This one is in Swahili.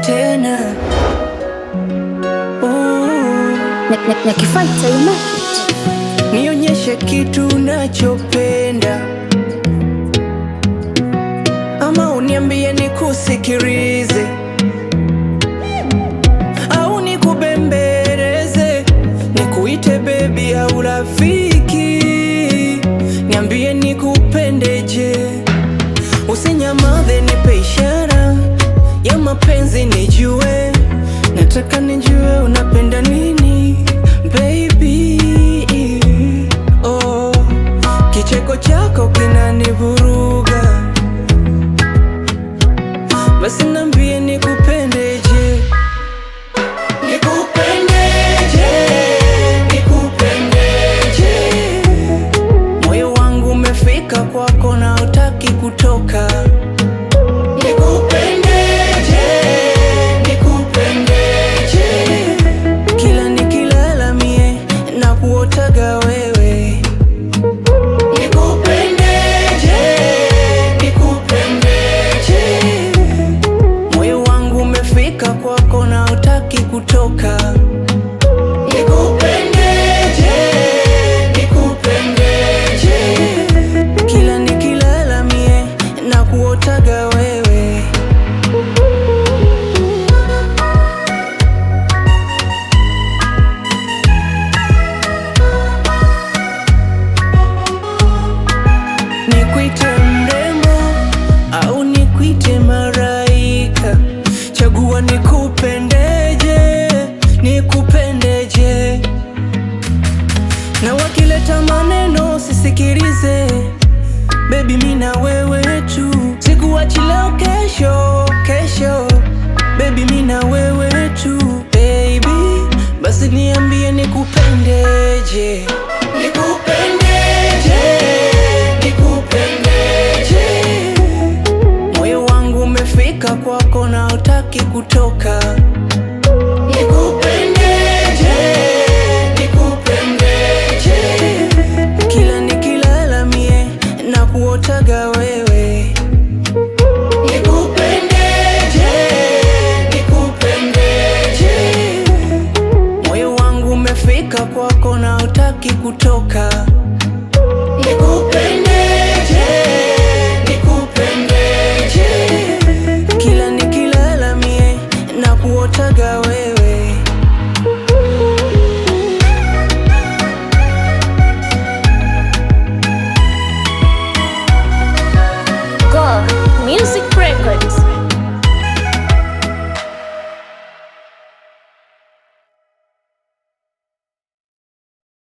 tena. Nakifight you make it. Nionyeshe kitu unachopenda, ama uniambie nikusikilize, au nikubembeleze, nikuite baby au rafiki. Niambie nikupendeje, usinyamaze, nipe ishara ya mapenzi nijue. Nataka nijue unapenda nini baby. Oh, kicheko chako kinanivuruga, basi niambie nikupendeje. Nikupendeje, nikupendeje. Moyo wangu umefika kwako na hutaki kutoka. Nikupendeje, nikupendeje. Kila nikilala mie na kuotaga wewe. Nikupendeje, nikupendeje. Moyo wangu umefika kwako na hutaki kutoka. Nikupendeje, nikupendeje. Kila nikilala mie na kuotaga wewe. Nikuite mrembo au nikuite malaika, chagua nikupendeje, nikupendeje. Na wakileta maneno sisikilize, baby mimi na wewe tu. Sikuachi leo kesho, kesho, baby mimi na wewe tu baby. Basi niambie nikupendeje. Nikupendeje, nikupendeje. Moyo wangu umefika kwako na hutaki kutoka. Nikupendeje, nikupendeje. Kila nikilala mie na kuotaga wewe. Nikupendeje, nikupendeje. Moyo wangu umefika kwako na hutaki kutoka.